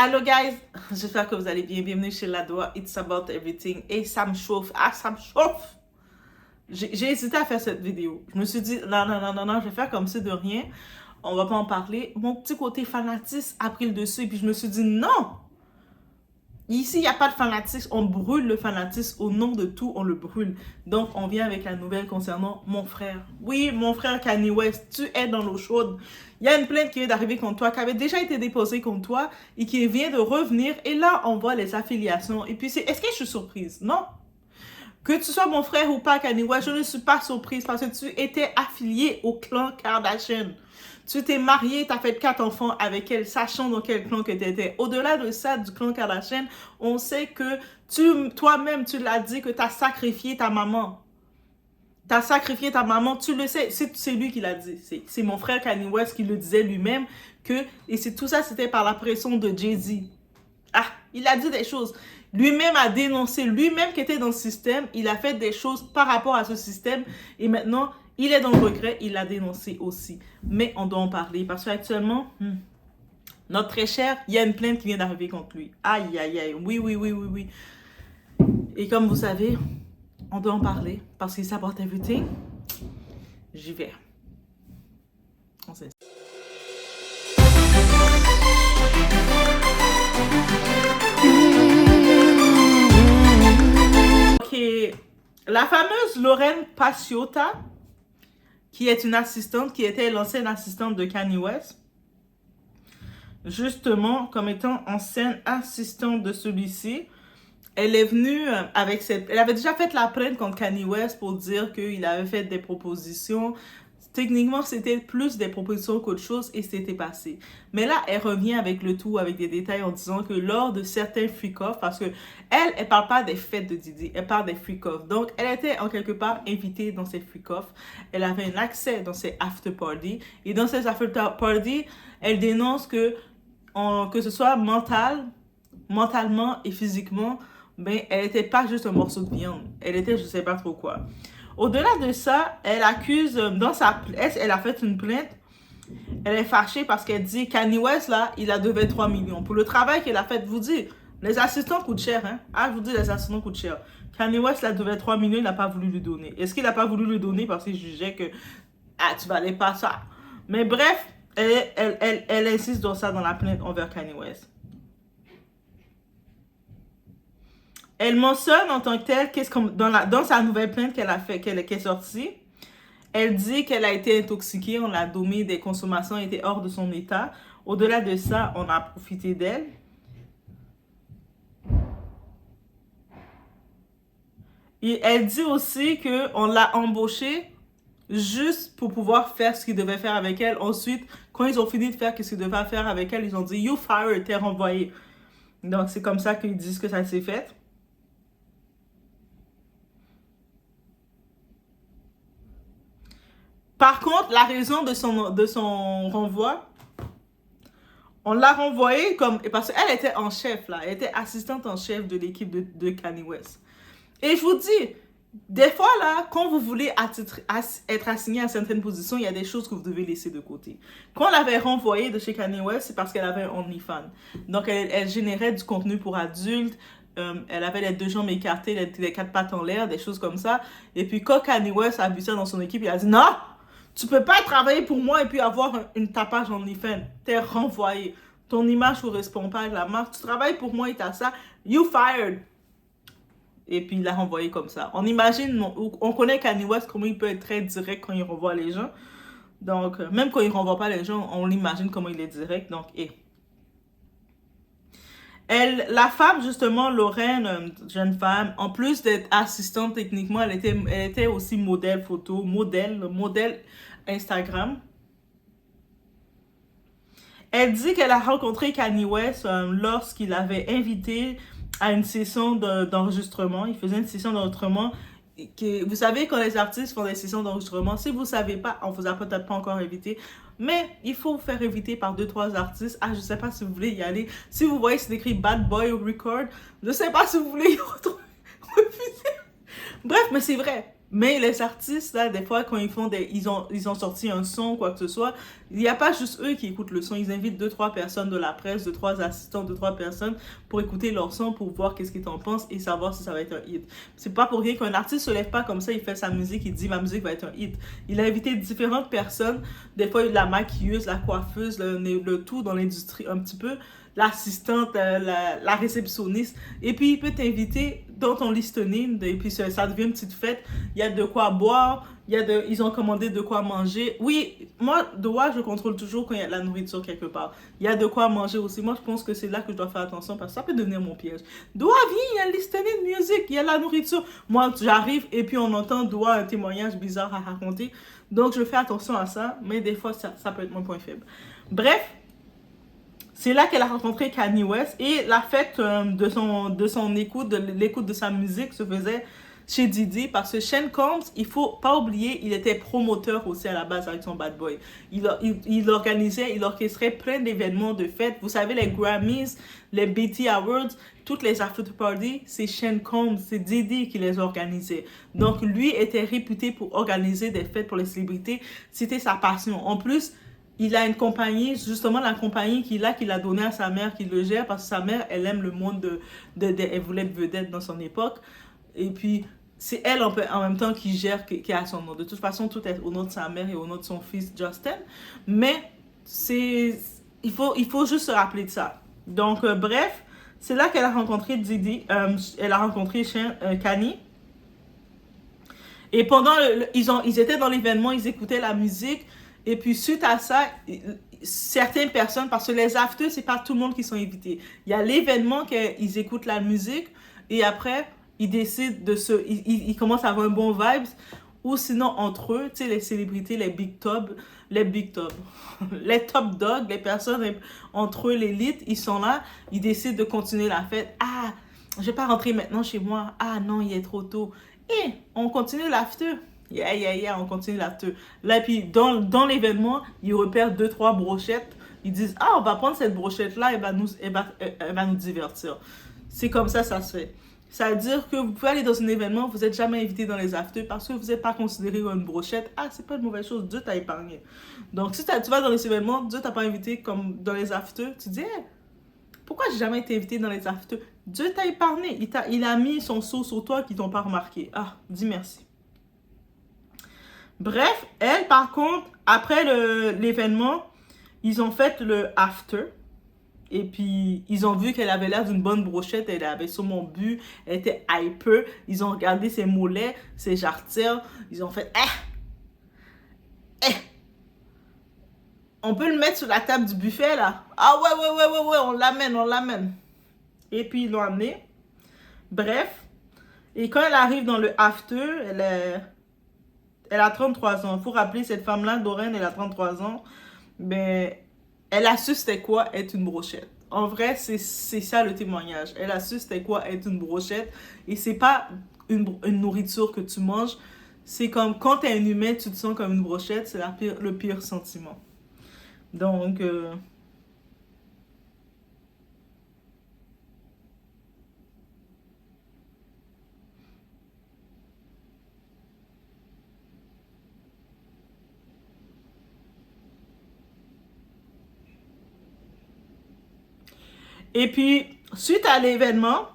Hello guys, j'espère que vous allez bien. Bienvenue chez Ladoa, It's About Everything. Et ça me chauffe, ça me chauffe. J'ai hésité à faire cette vidéo. Je me suis dit, non, je vais faire comme si de rien. On va pas en parler. Mon petit côté fanatisme a pris le dessus. Et puis je me suis dit, non. Ici, il n'y a pas de fanatisme. On brûle le fanatisme. Au nom de tout, on le brûle. Donc, on vient avec la nouvelle concernant mon frère. Oui, mon frère Kanye West, tu es dans l'eau chaude. Il y a une plainte qui vient d'arriver contre toi, qui avait déjà été déposée contre toi et qui vient de revenir. Et là, on voit les affiliations. Et puis, est-ce que je suis surprise? Non. Que tu sois mon frère ou pas, Kanye West, je ne suis pas surprise parce que tu étais affilié au clan Kardashian. Tu t'es marié, tu as fait 4 enfants avec elle, sachant dans quel clan que tu étais. Au-delà de ça, du clan Kardashian, on sait que toi-même, tu l'as dit que tu as sacrifié ta maman. Tu as sacrifié ta maman, tu le sais, c'est lui qui l'a dit. C'est mon frère Kanye West qui le disait lui-même. Et tout ça, c'était par la pression de Jay-Z. Ah, il a dit des choses. Lui-même a dénoncé, lui-même qui était dans le système, il a fait des choses par rapport à ce système. Et maintenant, il est dans le regret, il l'a dénoncé aussi. Mais on doit en parler parce qu'actuellement, notre très cher, il y a une plainte qui vient d'arriver contre lui. Aïe, aïe, aïe. Oui. Et comme vous savez, on doit en parler parce qu'il s'apporte everything. J'y vais. On sait. Ok. La fameuse Lorraine Paciota, qui est une assistante, qui était l'ancienne assistante de Kanye West, justement, comme étant ancienne assistante de celui-ci, elle est venue avec cette... Elle avait déjà fait la plainte contre Kanye West pour dire qu'il avait fait des propositions. Techniquement, c'était plus des propositions qu'autre chose et c'était passé. Mais là, elle revient avec le tout, avec des détails en disant que lors de certains freak-off, parce que elle parle pas des fêtes de Diddy, elle parle des freak-off. Donc, elle était en quelque part invitée dans ces freak-off. Elle avait un accès dans ces after-parties. Et dans ces after-parties, elle dénonce que ce soit mentalement et physiquement, ben, elle n'était pas juste un morceau de viande. Elle était je sais pas trop quoi. Au-delà de ça, elle accuse, elle a fait une plainte. Elle est fâchée parce qu'elle dit Kanye West, là, il a devait 3 millions. Pour le travail qu'elle a fait, vous dites, les assistants coûtent cher, hein. Ah, je vous dis, les assistants coûtent cher. Kanye West, là, devait 3 millions, il n'a pas voulu lui donner. Est-ce qu'il n'a pas voulu lui donner parce qu'il jugeait que, tu valais pas ça. Mais bref, elle insiste dans ça dans la plainte envers Kanye West. Elle mentionne en tant que telle, dans sa nouvelle plainte qu'elle a fait, qu'elle est sortie, elle dit qu'elle a été intoxiquée, on l'a dommé des consommations, elle était hors de son état. Au-delà de ça, on a profité d'elle. Et elle dit aussi qu'on l'a embauchée juste pour pouvoir faire ce qu'ils devaient faire avec elle. Ensuite, quand ils ont fini de faire ce qu'ils devaient faire avec elle, ils ont dit « You fired, t'es renvoyé ». Donc, c'est comme ça qu'ils disent que ça s'est fait. Par contre, la raison de son renvoi, on l'a renvoyée parce qu'elle était en chef, là. Elle était assistante en chef de l'équipe de Kanye West. Et je vous dis, des fois, là, quand vous voulez être assigné à certaines positions, il y a des choses que vous devez laisser de côté. Quand on l'avait renvoyée de chez Kanye West, c'est parce qu'elle avait un OnlyFans. Donc, elle générait du contenu pour adultes. Elle avait les 2 jambes écartées, les 4 pattes en l'air, des choses comme ça. Et puis, quand Kanye West a vu ça dans son équipe, il a dit « Non! Tu peux pas travailler pour moi et puis avoir une tapage en OnlyFans. T'es renvoyé. Ton image ne correspond pas à la marque. Tu travailles pour moi et t'as ça. You fired. » Et puis, il l'a renvoyé comme ça. On imagine, on connaît Kanye West, comment il peut être très direct quand il renvoie les gens. Donc, même quand il renvoie pas les gens, on l'imagine comment il est direct. Donc, la femme, justement, Lorraine, jeune femme, en plus d'être assistante techniquement, elle était aussi modèle photo, modèle Instagram. Elle dit qu'elle a rencontré Kanye West lorsqu'il avait invité à une session d'enregistrement. Il faisait une session d'enregistrement. Vous savez, quand les artistes font des sessions d'enregistrement, si vous ne savez pas, on ne vous a peut-être pas encore invité. Mais il faut vous faire inviter par 2-3 artistes. Ah, je ne sais pas si vous voulez y aller. Si vous voyez, c'est écrit Bad Boy Record. Je ne sais pas si vous voulez y refuser. Bref, mais c'est vrai. Mais les artistes, là, des fois, quand ils ont sorti un son, quoi que ce soit, il n'y a pas juste eux qui écoutent le son. Ils invitent deux, trois personnes de la presse, deux, trois assistants, deux, trois personnes pour écouter leur son, pour voir qu'est-ce qu'ils en pensent et savoir si ça va être un hit. C'est pas pour rien qu'un artiste se lève pas comme ça, il fait sa musique, il dit ma musique va être un hit. Il a invité différentes personnes, des fois la maquilleuse, la coiffeuse, le tout dans l'industrie un petit peu, l'assistante, la réceptionniste. Et puis, il peut t'inviter dans ton listening, et puis ça devient une petite fête. Il y a de quoi boire, ils ont commandé de quoi manger. Oui, moi, Doha, je contrôle toujours quand il y a de la nourriture quelque part. Il y a de quoi manger aussi. Moi, je pense que c'est là que je dois faire attention parce que ça peut devenir mon piège. Doha, viens, il y a un listening de musique, il y a de la nourriture. Moi, j'arrive et puis on entend Doha un témoignage bizarre à raconter. Donc, je fais attention à ça, mais des fois, ça peut être mon point faible. Bref, c'est là qu'elle a rencontré Kanye West et la fête de son écoute, de l'écoute de sa musique se faisait chez Diddy parce que Sean Combs, il faut pas oublier, il était promoteur aussi à la base avec son Bad Boy. Il organisait, il orchestrait plein d'événements de fêtes. Vous savez, les Grammys, les BET Awards, toutes les after parties, c'est Sean Combs, c'est Diddy qui les organisait. Donc lui était réputé pour organiser des fêtes pour les célébrités. C'était sa passion. En plus, il a une compagnie, justement la compagnie qu'il a donnée à sa mère qui le gère parce que sa mère, elle aime le monde elle voulait être vedette dans son époque. Et puis, c'est elle en même temps qui gère, qui a son nom. De toute façon, tout est au nom de sa mère et au nom de son fils Justin. Mais il faut juste se rappeler de ça. Donc, bref, c'est là qu'elle a rencontré Diddy, elle a rencontré Kanye. Et pendant, ils étaient dans l'événement, ils écoutaient la musique. Et puis, suite à ça, certaines personnes, parce que les afters, c'est pas tout le monde qui sont invités. Il y a l'événement qu'ils écoutent la musique et après, ils décident ils commencent à avoir un bon vibes. Ou sinon, entre eux, tu sais, les célébrités, les les top dogs, les personnes entre eux, l'élite, ils sont là, ils décident de continuer la fête. Ah, je vais pas rentrer maintenant chez moi. Ah non, il est trop tôt. Et on continue l'after. On continue l'after. Là, puis dans l'événement, ils repèrent deux, trois brochettes. Ils disent, ah, on va prendre cette brochette-là, elle va nous divertir. C'est comme ça se fait. Ça veut dire que vous pouvez aller dans un événement, vous n'êtes jamais invité dans les afters parce que vous n'êtes pas considéré comme une brochette. Ah, c'est pas une mauvaise chose, Dieu t'a épargné. Donc, si tu vas dans les événements, Dieu t'a pas invité comme dans les afters, tu dis, hey, pourquoi j'ai jamais été invité dans les afters? Dieu t'a épargné. Il a mis son sceau sur toi qui t'ont pas remarqué. Ah, dis merci. Bref, elle, par contre, après l'événement, ils ont fait le after. Et puis, ils ont vu qu'elle avait l'air d'une bonne brochette. Elle avait sûrement bu. Elle était hyper. Ils ont regardé ses mollets, ses jarretières. Ils ont fait, on peut le mettre sur la table du buffet, là. Ah ouais, on l'amène. Et puis, ils l'ont amené. Bref. Et quand elle arrive dans le after, elle a 33 ans. Il faut rappeler, cette femme-là, Doreen, elle a 33 ans. Ben, elle a su c'était quoi être une brochette. En vrai, c'est ça le témoignage. Elle a su c'était quoi être une brochette. Et c'est pas une nourriture que tu manges. C'est comme quand t'es un humain, tu te sens comme une brochette. C'est le pire sentiment. Donc... Et puis, suite à l'événement,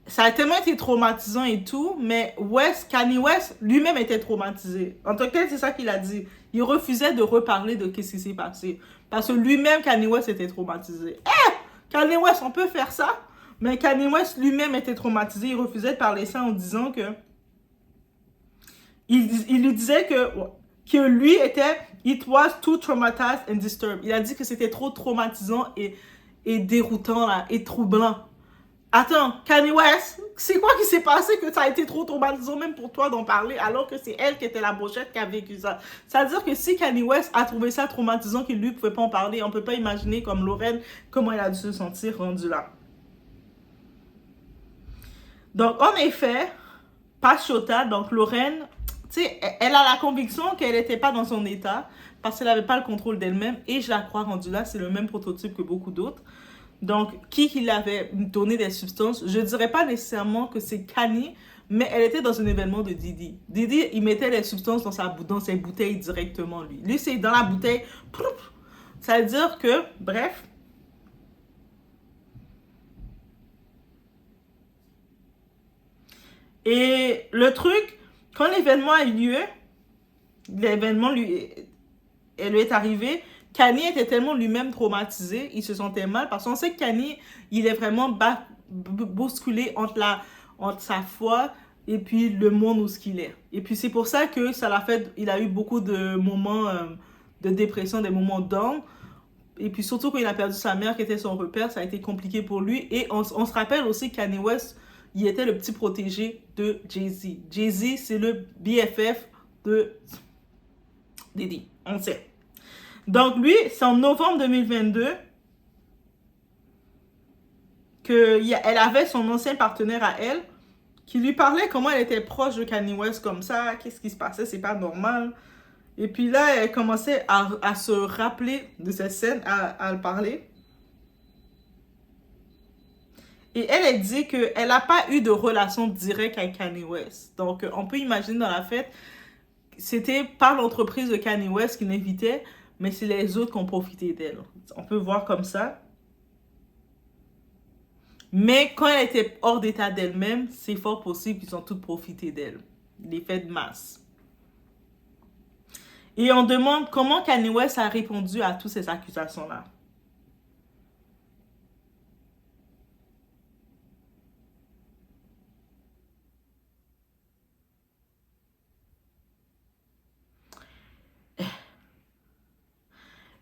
ça a tellement été traumatisant et tout, mais Kanye West lui-même était traumatisé. En tout cas, c'est ça qu'il a dit. Il refusait de reparler de ce qui s'est passé. Parce que lui-même, Kanye West était traumatisé. Kanye West, on peut faire ça? Mais Kanye West lui-même était traumatisé. Il refusait de parler ça en disant que... Il lui disait que lui était... It was too traumatized and disturbed. Il a dit que c'était trop traumatisant et déroutant, là, et troublant. Attends, Kanye West, c'est quoi qui s'est passé que ça a été trop traumatisant même pour toi d'en parler alors que c'est elle qui était la brochette qui a vécu ça? Ça veut dire que si Kanye West a trouvé ça traumatisant qu'il lui pouvait pas en parler, on peut pas imaginer comme Lorraine comment elle a dû se sentir rendue là. Donc en effet, Pachota, donc Lorraine, tu sais, elle a la conviction qu'elle n'était pas dans son état parce qu'elle n'avait pas le contrôle d'elle-même et je la crois rendue là, c'est le même prototype que beaucoup d'autres. Donc, qui lui avait donné des substances, je ne dirais pas nécessairement que c'est Kanye, mais elle était dans un événement de Diddy. Diddy, il mettait les substances dans ses bouteilles directement, lui. Lui, c'est dans la bouteille. Ça veut dire que, bref. Et le truc, quand l'événement a eu lieu, elle lui est arrivée, Kanye était tellement lui-même traumatisé, il se sentait mal, parce qu'on sait que Kanye, il est vraiment bousculé entre sa foi et puis le monde où ce qu'il est. Et puis c'est pour ça que ça l'a fait, il a eu beaucoup de moments de dépression, des moments down. Et puis surtout quand il a perdu sa mère qui était son repère, ça a été compliqué pour lui. Et on se rappelle aussi que Kanye West, il était le petit protégé de Jay-Z. Jay-Z, c'est le BFF de Diddy, on sait. Donc lui, c'est en novembre 2022 qu'elle avait son ancien partenaire à elle qui lui parlait comment elle était proche de Kanye West comme ça, qu'est-ce qui se passait, c'est pas normal. Et puis là, elle commençait à se rappeler de cette scène, à le parler. Et elle dit qu'elle n'a pas eu de relation directe avec Kanye West. Donc, on peut imaginer dans la fête, c'était pas l'entreprise de Kanye West qui l'invitait, mais c'est les autres qui ont profité d'elle. On peut voir comme ça. Mais quand elle était hors d'état d'elle-même, c'est fort possible qu'ils ont tous profité d'elle. L'effet de masse. Et on demande comment Kanye West a répondu à toutes ces accusations-là.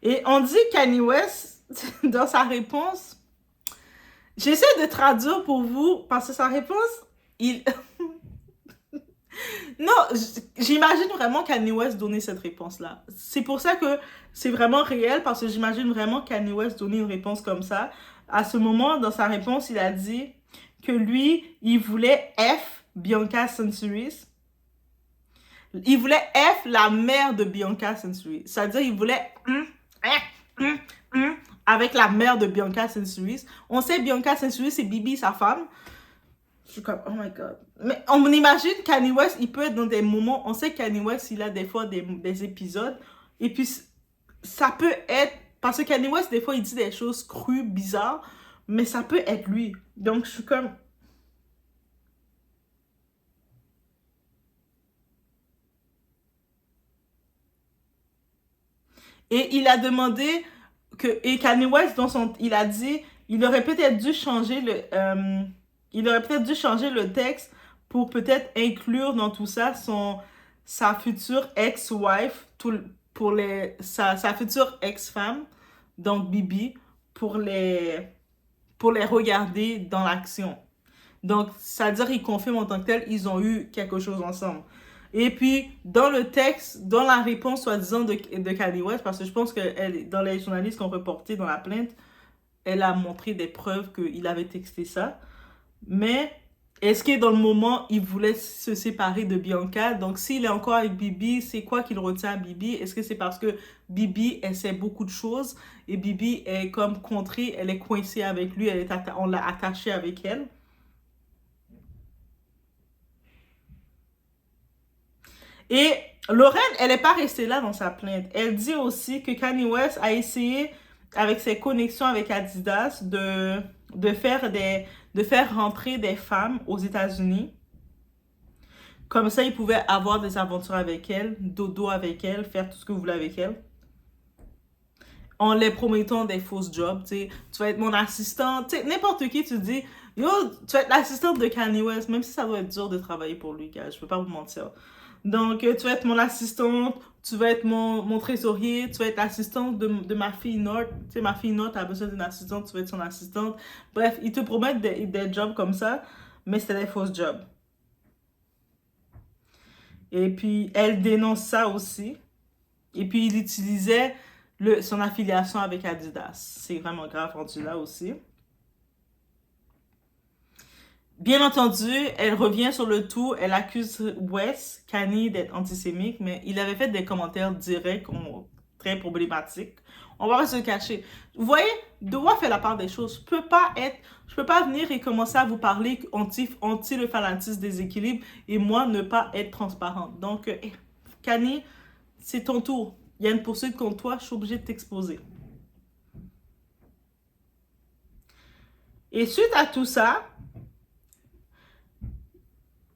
Et on dit Kanye West, dans sa réponse, j'essaie de traduire pour vous, parce que sa réponse, non, j'imagine vraiment Kanye West donner cette réponse-là. C'est pour ça que c'est vraiment réel, parce que j'imagine vraiment Kanye West donner une réponse comme ça. À ce moment, dans sa réponse, il a dit que lui, il voulait F Bianca Censorious. Il voulait F la mère de Bianca Censorious. C'est-à-dire, il voulait avec la mère de Bianca Censorious. On sait Bianca Censorious, c'est Bibi, sa femme. Je suis comme, oh my god. Mais on imagine Kanye West, il peut être dans des moments, on sait que Kanye West, il a des fois des épisodes, et puis ça peut être, parce que Kanye West, des fois, il dit des choses crues, bizarres, mais ça peut être lui. Donc, je suis comme... Et il a demandé que, et Kanye West, il a dit, il aurait peut-être dû changer le texte pour peut-être inclure dans tout ça sa future ex-wife, sa future ex-femme, donc Bibi, pour les regarder dans l'action. Donc, c'est-à-dire qu'ils confirment en tant que tel, ils ont eu quelque chose ensemble. Et puis, dans le texte, dans la réponse soi-disant de Kanye West, parce que je pense que dans les journalistes qui ont reporté dans la plainte, elle a montré des preuves qu'il avait texté ça. Mais est-ce que dans le moment, il voulait se séparer de Bianca? Donc, s'il est encore avec Bibi, c'est quoi qu'il retient à Bibi? Est-ce que c'est parce que Bibi essaie beaucoup de choses et Bibi est comme contrée, elle est coincée avec lui, on l'a attachée avec elle? Et Lorraine, elle n'est pas restée là dans sa plainte. Elle dit aussi que Kanye West a essayé, avec ses connexions avec Adidas, de faire rentrer des femmes aux États-Unis. Comme ça, il pouvait avoir des aventures avec elles, dodo avec elles, faire tout ce que vous voulez avec elles. En les promettant des fausses jobs, tu vas être mon assistante, n'importe qui, tu dis, yo, tu vas être l'assistante de Kanye West, même si ça doit être dur de travailler pour lui, gars, je peux pas vous mentir. Donc, tu vas être mon assistante, tu vas être mon trésorier, tu vas être l'assistante de ma fille North. Tu sais, ma fille North a besoin d'une assistante, tu vas être son assistante. Bref, ils te promettent des jobs comme ça, mais c'était des fausses jobs. Et puis, elle dénonce ça aussi. Et puis, il utilisait son affiliation avec Adidas. C'est vraiment grave rendu là aussi. Bien entendu, elle revient sur le tout, elle accuse West, Kanye, d'être antisémite, mais il avait fait des commentaires directs très problématique. On va pas se cacher. Vous voyez, Doa fait la part des choses. Je peux pas venir et commencer à vous parler anti le fanatisme des équilibres et moi ne pas être transparente. Donc, Kani, c'est ton tour. Il y a une poursuite contre toi, je suis obligée de t'exposer. Et suite à tout ça,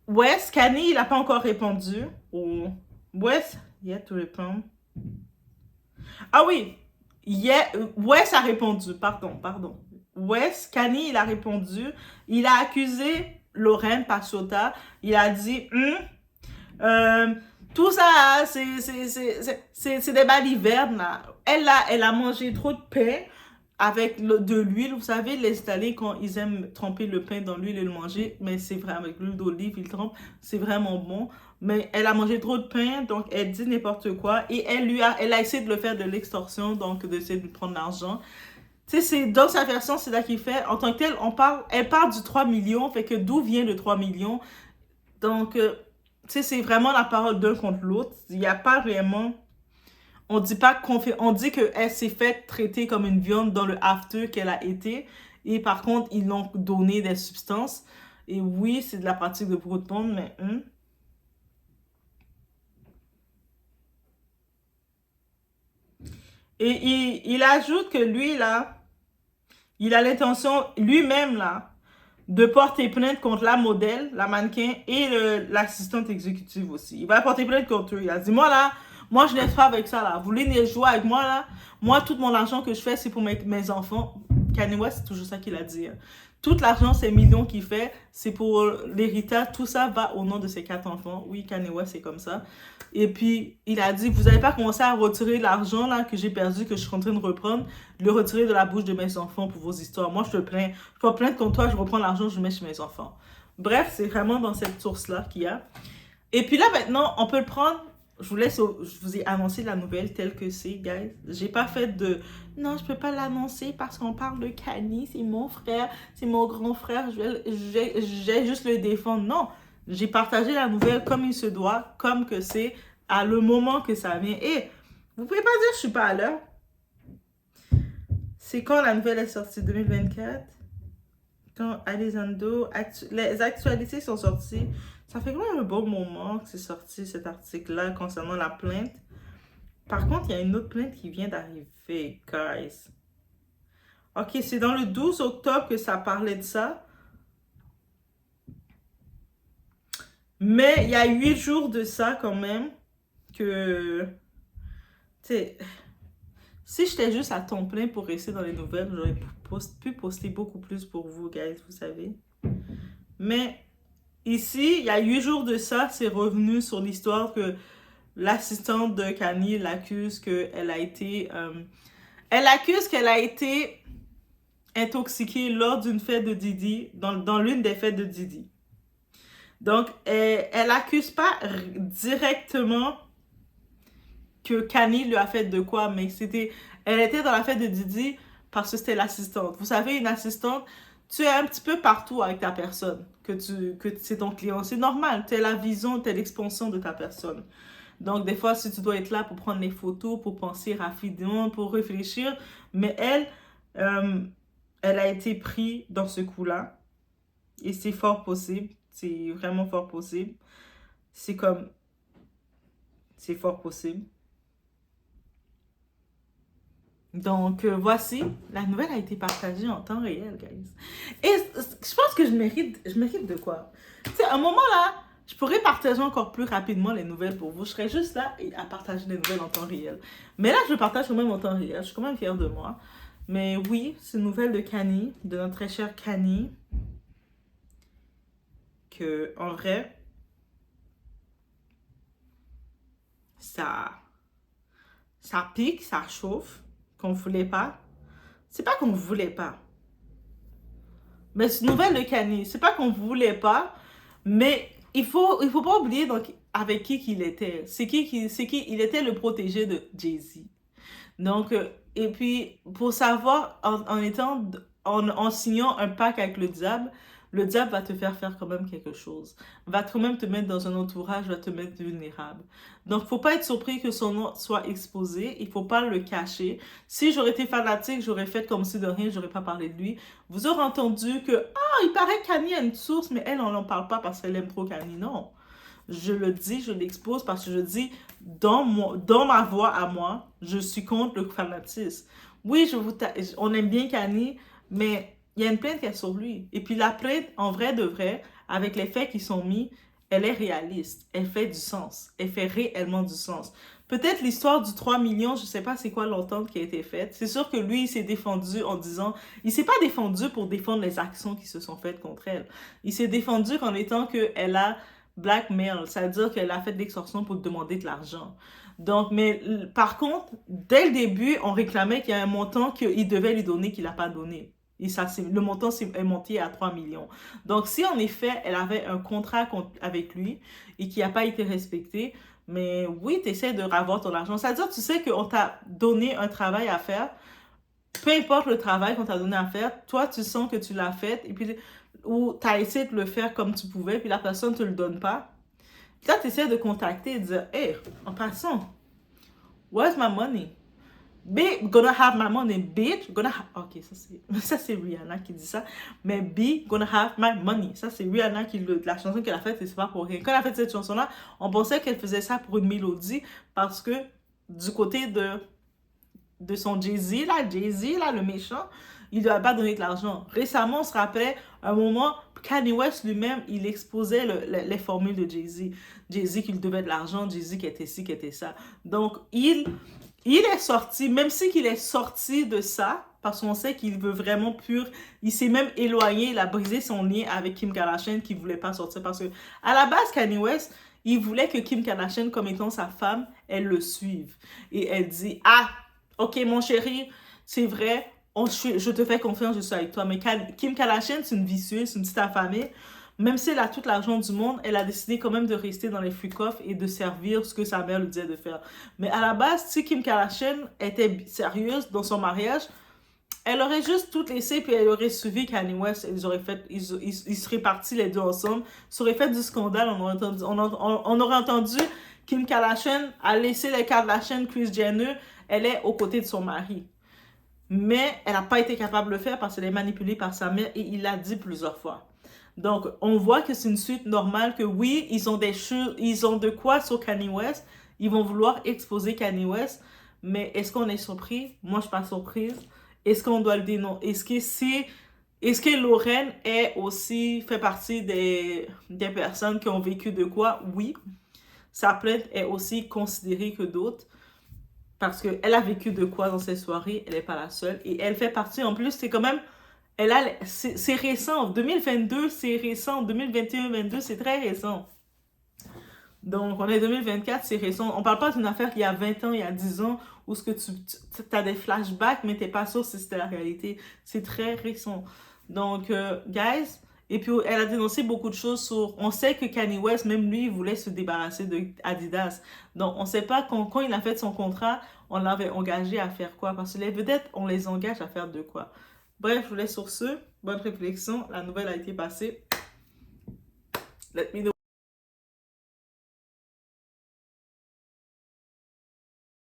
Wes, Kani, il n'a pas encore répondu. Wes, yet to répondre. Ah oui, Wes a répondu, pardon. Wes, Kani, il a répondu. Il a accusé Lorraine Pachota. Il a dit, tout ça, c'est des balivernes, là. Elle a mangé trop de pain avec de l'huile. Vous savez, les Italiens, quand ils aiment tremper le pain dans l'huile et le manger, mais c'est vrai, avec l'huile d'olive, ils trempent, c'est vraiment bon. Mais elle a mangé trop de pain, donc elle dit n'importe quoi. Et elle a essayé de le faire de l'extorsion, donc d'essayer de lui prendre l'argent. Tu sais, dans sa version, c'est là qu'il fait. En tant que tel, elle parle du 3 millions, fait que d'où vient le 3 millions? Donc, tu sais, c'est vraiment la parole d'un contre l'autre. Il n'y a pas vraiment... On dit qu'elle s'est fait traiter comme une viande dans le after qu'elle a été. Et par contre, ils l'ont donné des substances. Et oui, c'est de la pratique de beaucoup de monde, mais... Et il ajoute que lui, là, il a l'intention, lui-même, là, de porter plainte contre la modèle, la mannequin et l'assistante exécutive aussi. Il va porter plainte contre eux. Il a dit, moi, je n'ai pas avec ça, là. Vous voulez jouer avec moi, là? Moi, tout mon argent que je fais, c'est pour mes enfants. Kanye West, c'est toujours ça qu'il a dit. Hein. Tout l'argent, ces millions qu'il fait, c'est pour l'héritage. Tout ça va au nom de ses 4 enfants. Oui, Kanye West, c'est comme ça. Et puis, il a dit, vous n'avez pas commencé à retirer l'argent là que j'ai perdu, que je suis en train de reprendre, le retirer de la bouche de mes enfants pour vos histoires. Moi, je te plains. Je peux plaindre contre toi, je reprends l'argent, je le mets chez mes enfants. Bref, c'est vraiment dans cette source-là qu'il y a. Et puis là, maintenant, on peut le prendre. Je vous ai annoncé la nouvelle telle que c'est, guys. J'ai pas fait de... Non, je peux pas l'annoncer parce qu'on parle de Kanye, c'est mon frère, c'est mon grand frère, j'ai juste le défendre. Non, j'ai partagé la nouvelle comme il se doit, comme que c'est, à le moment que ça vient. Et vous pouvez pas dire que je suis pas à l'heure. C'est quand la nouvelle est sortie? 2024? Quand Alessandro... les actualités sont sorties... Ça fait quand même un bon moment que c'est sorti cet article-là concernant la plainte. Par contre, il y a une autre plainte qui vient d'arriver, guys. Ok, c'est dans le 12 octobre que ça parlait de ça. Mais il y a 8 jours de ça quand même que... Tu sais, si j'étais juste à temps plein pour rester dans les nouvelles, j'aurais pu poster beaucoup plus pour vous, guys, vous savez. Mais... Ici, il y a 8 jours de ça, c'est revenu sur l'histoire que l'assistante de Kanye l'accuse qu'elle a été... elle accuse qu'elle a été intoxiquée lors d'une fête de Diddy, dans l'une des fêtes de Diddy. Donc, elle accuse pas directement que Kanye lui a fait de quoi, mais elle était dans la fête de Diddy parce que c'était l'assistante. Vous savez, une assistante... Tu es un petit peu partout avec ta personne, que c'est ton client. C'est normal, tu es la vision, tu es l'expansion de ta personne. Donc, des fois, si tu dois être là pour prendre les photos, pour penser rapidement, pour réfléchir, mais elle a été prise dans ce coup-là. Et c'est fort possible. C'est vraiment fort possible. C'est fort possible. Donc, voici, la nouvelle a été partagée en temps réel, guys. Et je pense que je mérite de quoi? Tu sais, à un moment là, je pourrais partager encore plus rapidement les nouvelles pour vous. Je serais juste là à partager les nouvelles en temps réel. Mais là, je partage quand même en temps réel. Je suis quand même fière de moi. Mais oui, c'est une nouvelle de Kanye, de notre très cher Kanye. Que, en vrai, ça pique, ça chauffe. Qu'on voulait pas. C'est pas qu'on voulait pas. Mais c'est une nouvelle de Kanye. C'est pas qu'on voulait pas, mais il faut pas oublier donc avec qui qu'il était. Il était le protégé de Jay-Z. Donc, et puis, pour savoir, en signant un pacte avec le diable, le diable va te faire quand même quelque chose. Va quand même te mettre dans un entourage, va te mettre vulnérable. Donc, faut pas être surpris que son nom soit exposé. Il faut pas le cacher. Si j'aurais été fanatique, j'aurais fait comme si de rien, j'aurais pas parlé de lui. Vous aurez entendu que, il paraît qu'Annie a une source, mais elle, on n'en parle pas parce qu'elle aime trop Kanye. Non. Je le dis, je l'expose parce que je dis, dans ma voix à moi, je suis contre le fanatisme. Oui, on aime bien Kanye, mais il y a une plainte qui est sur lui. Et puis la plainte, en vrai de vrai, avec les faits qui sont mis, elle est réaliste. Elle fait du sens. Elle fait réellement du sens. Peut-être l'histoire du 3 millions, je ne sais pas c'est quoi l'entente qui a été faite. C'est sûr que lui, il s'est défendu en disant... Il s'est pas défendu pour défendre les actions qui se sont faites contre elle. Il s'est défendu en étant qu'elle a blackmail. Ça veut dire qu'elle a fait de l'extorsion pour demander de l'argent. Donc, mais par contre, dès le début, on réclamait qu'il y a un montant qu'il devait lui donner qu'il n'a pas donné. Et ça, le montant est monté à 3 millions. Donc, si en effet, elle avait un contrat avec lui et qui n'a pas été respecté, mais oui, tu essaies de ravoir ton argent. C'est-à-dire, tu sais qu'on t'a donné un travail à faire. Peu importe le travail qu'on t'a donné à faire, toi, tu sens que tu l'as fait et puis, ou tu as essayé de le faire comme tu pouvais, puis la personne ne te le donne pas. Puis là, tu essaies de contacter et de dire, hey, en passant, where's my money? B, gonna have my money, bitch. Gonna have... Ok, ça c'est Rihanna qui dit ça. Mais B, gonna have my money. Ça, c'est Rihanna qui... La chanson qu'elle a faite, c'est pas pour rien. Quand elle a fait cette chanson-là, on pensait qu'elle faisait ça pour une mélodie parce que du côté de son Jay-Z, le méchant, il ne lui a pas donné de l'argent. Récemment, on se rappelait, à un moment, Kanye West lui-même, il exposait les formules de Jay-Z. Jay-Z qu'il devait de l'argent, Jay-Z qui était ci, qui était ça. Donc, il est sorti, même si qu'il est sorti de ça, parce qu'on sait qu'il veut vraiment pur, il s'est même éloigné, il a brisé son lien avec Kim Kardashian qui ne voulait pas sortir. Parce que, à la base, Kanye West, il voulait que Kim Kardashian, comme étant sa femme, elle le suive. Et elle dit, ok, mon chéri, c'est vrai, je te fais confiance, je suis avec toi. Mais Kim Kardashian, c'est une vicieuse, c'est une petite affamée. Même si elle a tout l'argent du monde, elle a décidé quand même de rester dans les freak-off et de servir ce que sa mère lui disait de faire. Mais à la base, si Kim Kardashian était sérieuse dans son mariage, elle aurait juste tout laissé puis elle aurait suivi Kanye West. Ils seraient partis les deux ensemble. Ça aurait fait du scandale. On aurait entendu Kim Kardashian a laissé les Kardashian, Kris Jenner, elle est aux côtés de son mari. Mais elle n'a pas été capable de le faire parce qu'elle est manipulée par sa mère et il l'a dit plusieurs fois. Donc, on voit que c'est une suite normale que oui, ils ont de quoi sur Kanye West. Ils vont vouloir exposer Kanye West. Mais est-ce qu'on est surpris? Moi, je ne suis pas surprise. Est-ce qu'on doit le dénoncer? Est-ce que Lorraine fait partie des personnes qui ont vécu de quoi? Oui. Sa plainte est aussi considérée que d'autres. Parce qu'elle a vécu de quoi dans ces soirées. Elle n'est pas la seule. Et elle fait partie, en plus, c'est quand même... c'est récent. 2022, c'est récent. 2021-2022, c'est très récent. Donc, on est 2024, c'est récent. On parle pas d'une affaire qu'il y a 20 ans, il y a 10 ans, où ce que tu as des flashbacks, mais tu n'es pas sûr si c'était la réalité. C'est très récent. Donc, guys, et puis elle a dénoncé beaucoup de choses sur... On sait que Kanye West, même lui, il voulait se débarrasser de Adidas. Donc, on ne sait pas quand il a fait son contrat, on l'avait engagé à faire quoi. Parce que les vedettes, on les engage à faire de quoi. Bref, je vous laisse sur ce. Bonne réflexion. La nouvelle a été passée. Let me know.